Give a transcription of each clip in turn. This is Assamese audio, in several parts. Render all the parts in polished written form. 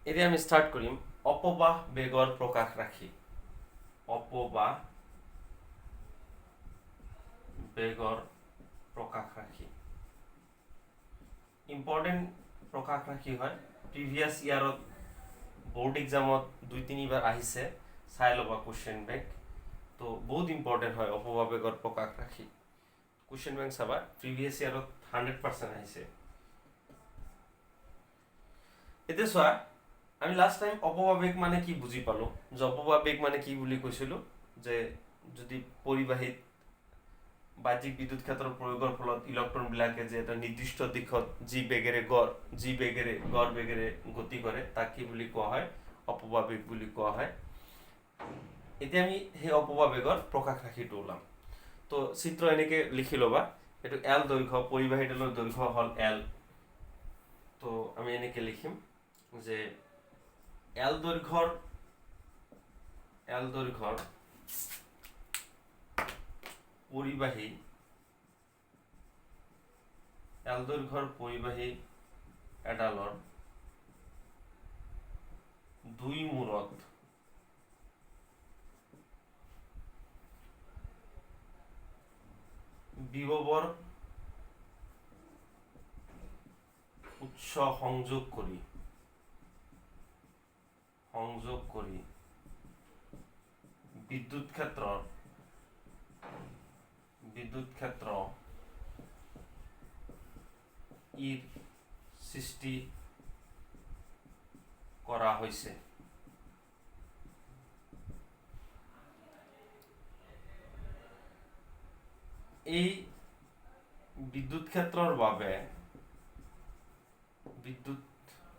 এতিয়া আমি ষ্টাৰ্ট কৰিম অপবাহ বেগৰ প্ৰকাশ ৰাখি। অপবাহ বেগৰ প্ৰকাশ ৰাখি ইম্পৰ্টেণ্ট প্ৰকাশ ৰাখি হয়। প্ৰিভিয়াছ ইয়াৰত বোৰ্ড এক্সামত 2-3 বাৰ আহিছে, চাই ল'বা কুৱেশ্যন বেংক। তো বহুত ইম্পৰ্টেণ্ট হয় অপবাহ বেগৰ প্ৰকাশ ৰাখি। কুৱেশ্যন বেংক চাবা, প্ৰিভিয়াছ ইয়াৰত 100% আহিছে। এতিয়া চোৱা, আমি লাষ্ট টাইম অপবাহ বেগ মানে কি বুজি পালোঁ। যে অপবাহ বেগ মানে কি বুলি কৈছিলোঁ, যে যদি পৰিবাহীত বাহ্যিক বিদ্যুৎ ক্ষেত্ৰৰ প্ৰয়োগৰ ফলত ইলেক্ট্ৰনবিলাকে যে এটা নিৰ্দিষ্ট দিশত যি বেগেৰে গড় বেগেৰে গতি কৰে, তাক কি বুলি কোৱা হয়? অপবাহ বেগ বুলি কোৱা হয়। এতিয়া আমি সেই অপবাহ বেগৰ প্ৰকাশ ৰাশিটো ওলাম। তো চিত্ৰ এনেকৈ লিখি ল'বা। এইটো এল দৈৰ্ঘ্য, পৰিবাহীডালৰ দৈৰ্ঘ্য হ'ল এল। তো আমি এনেকৈ লিখিম যে এল দৈৰ্ঘ্যৰ পৰিবাহী এডালৰ দুই মূৰত বিভৱৰ উৎস সংযোগ কৰি বিদ্যুৎ ক্ষেত্ৰ ইৰ সৃষ্টি কৰা হৈছে। এই বিদ্যুৎ ক্ষেত্ৰৰ বাবে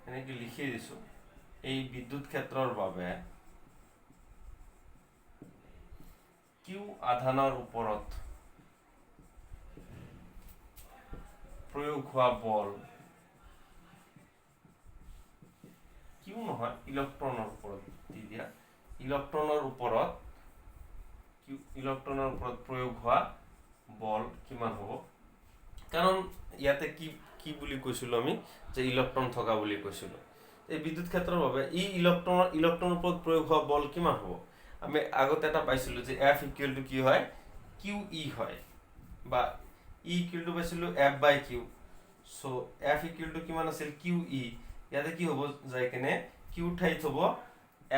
এনেকৈ লিখি দিছোঁ, এই বিদ্যুৎ ক্ষেত্ৰৰ বাবে কিউ আধানৰ ওপৰত প্ৰয়োগ হোৱা বল, কিউ নহয় ইলেক্ট্ৰনৰ ওপৰত দি দিয়া, ইলেক্ট্ৰনৰ ওপৰত প্ৰয়োগ হোৱা বল কিমান হ'ব? কাৰণ ইয়াতে কি বুলি কৈছিলোঁ আমি, যে ইলেক্ট্ৰন থকা বুলি কৈছিলোঁ। এই বিদ্যুৎ ক্ষেত্ৰৰ বাবে ইলেক্ট্ৰনৰ ওপৰত প্ৰয়োগ হোৱা বল কিমান হ'ব? আমি আগতে এটা পাইছিলোঁ যে এফ ইকুৱেল টু কি হয়? কিউ ই হয়, বা ই ইকুৱেল টু পাইছিলোঁ F by q. So' F equal to কিমান আছিল? Q E. ইয়াতে কি হ'ব? যাই কেনে কিউ ঠাইত হ'ব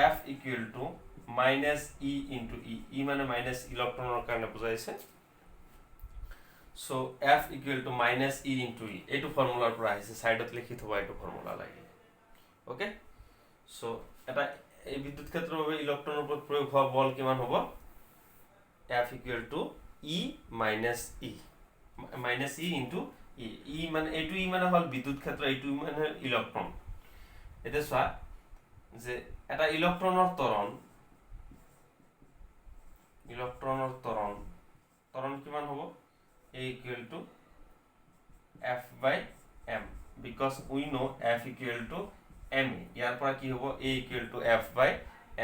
F equal to minus e into e মানে মাইনাছ ইলেক্ট্ৰনৰ কাৰণে বুজাইছে। So' F equal to minus e into e, এইটো ফৰ্মুলাৰ পৰা আহিছে। ছাইডত লিখি থবা, এইটো ফৰ্মুলা লাগে। অ'কে, চ' এই বিদ্যুৎ ক্ষেত্ৰৰ বাবে ইলেক্ট্ৰনৰ ওপৰত প্ৰয়োগ হোৱা বল কিমান হ'ব? F equal to e minus e into e মানে এইটো ই মানে হ'ল বিদ্যুৎ ক্ষেত্ৰ, এইটো মানে ইলেক্ট্ৰন। এতিয়া চোৱা যে এটা ইলেক্ট্ৰনৰ ত্বৰণ কিমান হ'ব? A equal to F by M, because we know F equal to M. ইয়াৰ পৰা কি হ'ব? A equal to F by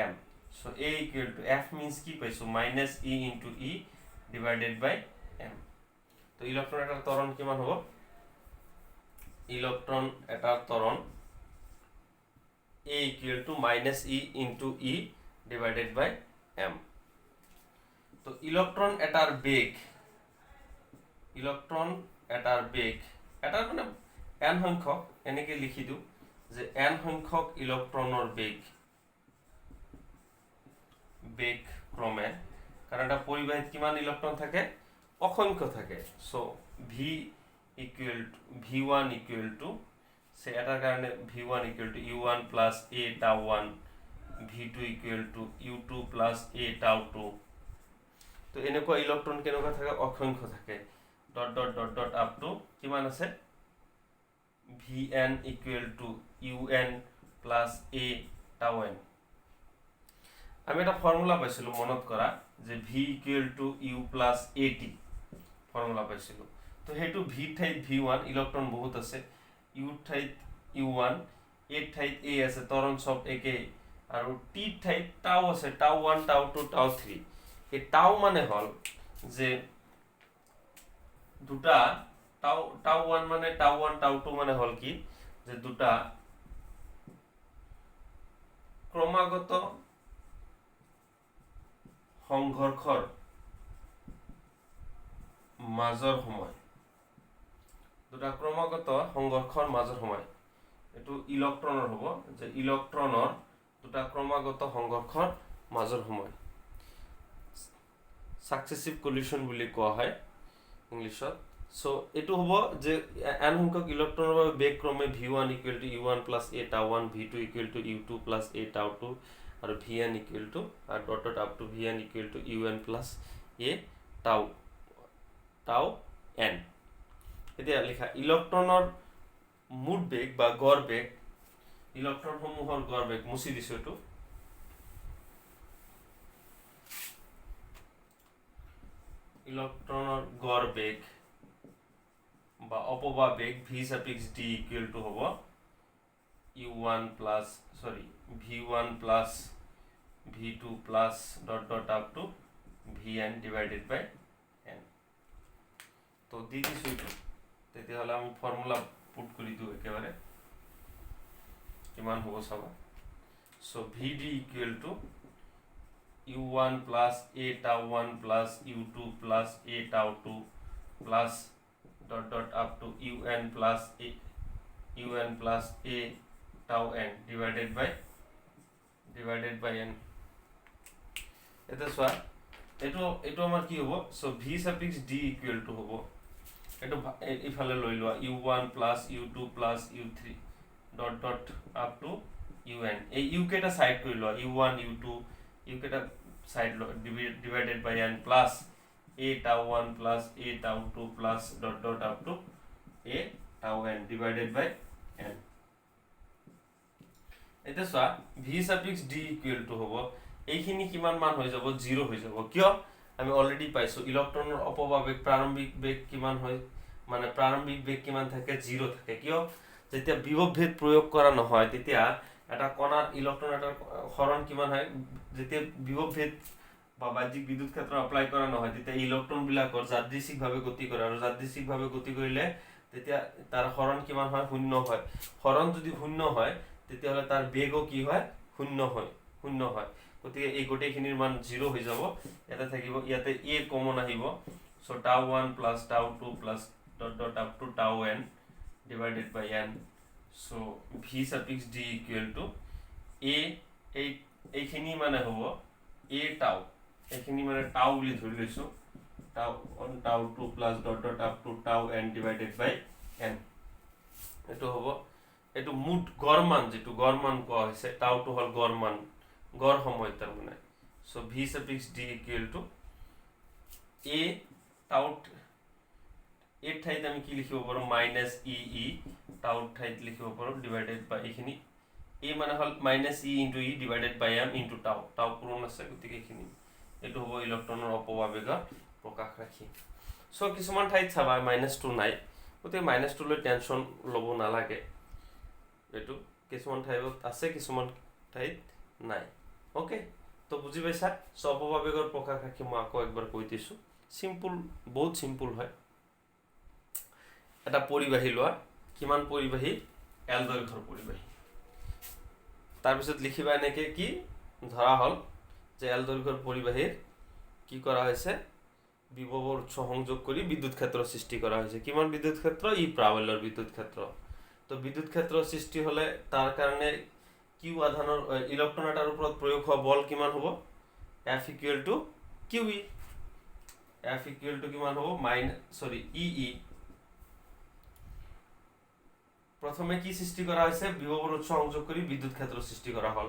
M. So A equal to F means কি পাইছোঁ? Minus E into E divided by M. তো ইলেক্ট্ৰন এটাৰ ত্বৰণ কিমান হ'ব? ইলেক্ট্ৰন এটাৰ ত্বৰণ A equal to minus E into E divided by M. তো ইলেক্ট্ৰন এটাৰ বেগ এটাৰ মানে n সংখ্যক, এনেকৈ লিখি দিওঁ যে n সংখ্যক ইলেক্ট্ৰনৰ বেগ ক্ৰমে, কাৰণ এটা পৰিবাহীত কিমান ইলেক্ট্ৰন থাকে? অসংখ্য থাকে। চ' V1 ইকুৱেল টু এটাৰ কাৰণে V1 equal to U1 plus A tau 1, V2 equal to U2 plus A tau 2। তো এনেকুৱা ইলেক্ট্ৰন কেনেকুৱা থাকে? অসংখ্য থাকে। Dot dot dot dot up two কিমান আছে? Vn equal to Un plus A tau n। আমি এটা ফৰ্মুলা পাইছিলোঁ, মনত কৰা, যে V equal to U plus AT formula পাইছিলোঁ। তো সেইটো V ঠাইত V1, ইলেক্ট্ৰন বহুত আছে, U ঠাইত U1, A ঠাইত A আছে, ত্বৰণ চব একেই, আৰু T ঠাইত টাউ আছে, টাউ 1, টাউ 2, টাউ 3। এই টাউ মানে হ'ল যে দুটা টাউ 1 মানে টাউ 1 টাউ 2 মানে হ'ল কি, যে দুটা ক্ৰমাগত সংঘৰ্ষৰ মাজৰ সময়, দুটা ক্ৰমাগত সংঘৰ্ষৰ মাজৰ সময়, এইটো ইলেক্ট্ৰনৰ হ'ব যে ইলেক্ট্ৰনৰ দুটা ক্ৰমাগত সংঘৰ্ষৰ মাজৰ সময় সাকসেসিভ কলিশন বুলি কোৱা হয় ইংলিছত। সো এইটো হ'ব যে n সংখ্যক ইলেক্ট্ৰনৰ বাবে বেগ ক্ৰমে v1 = u1 + a tau1, v2 = u2 + a tau2 আৰু vn = dot up to vn = un + a tau n। এতিয়া লিখা ইলেক্ট্ৰনৰ মুঠ বেগ বা গড় বেগ, ইলেক্ট্ৰনসমূহৰ গড় বেগ মুছি দিছো এইটো। ইলেক্ট্রনের গড় বেগ বা অপবা বেগ v suffix d equal to হবো u1 plus v1 plus v2 plus dot up to vn divided by n। তো দি দিছো এইটো, তেতিয়াহ'লে আমি ফর্মুলা পুট কৰি দিও একেবাৰে কিমান হ'ব চাবা। So vd equal to u1 plus a tau1 plus u2 plus a tau2 plus dot up to un plus a tau n divided by n। এটা সোয়া এটো আমার কি হবো, so v suffix d equal to হবো এটো ইফালে লৈ লোৱা u1 plus u2 plus u3 dot up to un। এই u কেটা সাইড কৰি লোৱা u1 u2 u কেটা side divided by n plus a tau1 plus a tau2 plus dot up to a tau n divided by n। এটা সোয়া v suffix d equal to হবো এইখিনি কিমান মান হৈ যাব, 0 হৈ যাব। কিয় আমি অলরেডি পাইছো ইলেক্ট্রনের অপবা বেগ প্রারম্ভিক বেগ কিমান হয়, মানে প্রারম্ভিক বেগ কিমান থাকে, 0 থাকে। কিয় যেতিয়া বিভব ভেদ প্ৰয়োগ কৰা নহয় তেতিয়া এটা কণাৰ ইলেক্ট্ৰন এটাৰ হৰণ কিমান হয়, যেতিয়া বিভব ভেদ বা বাহ্যিক বিদ্যুৎ ক্ষেত্ৰ এপ্লাই কৰা নহয় তেতিয়া ইলেক্ট্ৰন বিলাকৰ যাদৃচ্ছিকভাৱে গতি কৰে আৰু যাদৃচ্ছিকভাৱে গতি কৰিলে তেতিয়া তাৰ হৰণ কিমান হয়, 0 হয়। হৰণ যদি 0 হয় তেতিয়াহ'লে তাৰ বেগও কি হয়, 0 হয়। গতিকে এই গোটেইখিনিৰ মান 0 হৈ যাব। এটা থাকিব ইয়াতে a কমন আহিব, so tau1 plus tau2 plus dot up to tau n divided by n। So v suffix d equal to a এইখিনি মানে হ'ব a tau, এইখিনি মানে tau বুলি ধৰি লৈছো, tau1 tau2 plus dot up to tau n divided by n। এটো হ'ব এটো মুঠ গড় মান, যেটো গড় মান কোৱা হৈছে tau2 হল গড় মান, গড় সময় তার মানে। So v suffix d equal to a tau এর ঠাইতে আমি কি লিখিব পাৰো মাইনাস e tau ঠাইত লিখিব পাৰো ডিভাইডেড বাই এইখিনি a মানে হল minus e into e divided by m into tau, tau পূরণ আছে গতিকে এইখিনি এটো হ'ব ইলেক্ট্ৰনৰ অপবা বেগৰ প্ৰকাশ ৰাখি। সো কিছুমান ঠাইত চাবা -2 নাই, গতিকে -2 লৈ টেনশন লব নালাগে, এটো কিছুমান ঠাইত আছে কিছুমান ঠাইত নাই। ওকে, তো বুঝি পাইছা। সো অপবা বেগৰ প্ৰকাশ ৰাখি মই আকৌ একবাৰ কৈ দিছো, সিম্পল, বহুত সিম্পল হয়। এটা পৰিবাহী লোৱা, কিমান পৰিবাহী, এল দৈৰ্ঘ্যৰ পৰিবাহী। তাৰপিছত লিখিবা এনেকে কি ধৰা হল যে এল দৈৰ্ঘ্যৰ পৰিবাহীৰ কি কৰা হৈছে, বিভবৰ উৎস সংযোগ কৰি বিদ্যুৎ ক্ষেত্ৰ সৃষ্টি কৰা হৈছে। কিমান বিদ্যুৎ ক্ষেত্ৰ, ই প্ৰাবল্যৰ বিদ্যুৎ ক্ষেত্ৰ। তো বিদ্যুৎ ক্ষেত্ৰ সৃষ্টি হলে তাৰ কাৰণে কিউ আধানৰ ইলেক্ট্ৰন এটাৰ ওপৰত প্ৰয়োগ হোৱা বল কিমান হ'ব, F equal to QE। F equal to কিমান হ'ব EE। প্রথমে কি সৃষ্টি করা হয়েছে, বিভবৰ উৎস সংযোগ কৰি বিদ্যুৎ ক্ষেত্ৰ সৃষ্টি কৰা হল।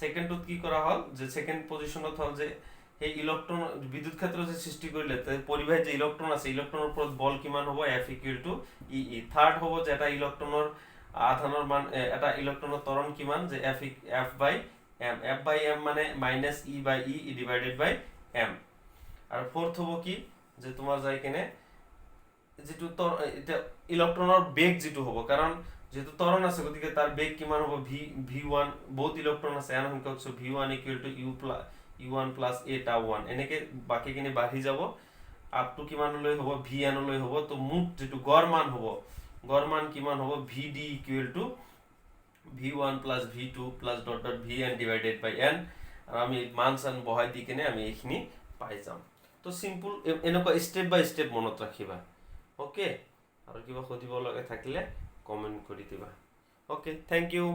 সেকেন্ডত কি কৰা হল, যে সেকেন্ড পজিশনত হল যে এই ইলেক্ট্ৰন বিদ্যুৎ ক্ষেত্ৰ যে সৃষ্টি কৰিলে পৰিবাহীত যে ইলেক্ট্ৰন আছে ইলেক্ট্ৰনৰ ওপৰত বল কিমান হ'ব, F equal to EE। Third হ'ব যে এটা ইলেক্ট্ৰনৰ আধানৰ মান, এটা ইলেক্ট্ৰনৰ ত্বৰণ কিমান, যে F by m মানে -e/e ডিভাইডেড বাই m। আৰু ফোৰ্থ হ'ব কি, যে তোমাৰ যাই কেনে যেটো এটা ইলেক্ট্ৰনৰ বেগ যেটো হ'ব, কাৰণ যেটো ত্বৰণ আছে গতিকে তাৰ বেগ কিমান হ'ব, v1 বহুত ইলেক্ট্ৰন আছে n সংখ্যক, so v1 equal to u1 plus a tau1 এনেকে বাকিখিনি বাঢ়ি যাব আপ টু কিমান লৈ হ'ব, vn লৈ হ'ব। তো মুঠ যেটো গড় মান হ'ব, গড় মান কিমান হ'ব, vd equal to v1 plus v2 plus dot dot vn divided by n আৰু আমি মান চান বহাই দি কিনে আমি এইখিনি পাই যাম তো সিম্পল এনেকুৱা স্টেপ বাই স্টেপ মনত ৰাখিবা ওকে আৰু কিবা সুধিব লগা থাকিলে কমেন্ট কৰি দিবা ওকে থ্যাংক ইউ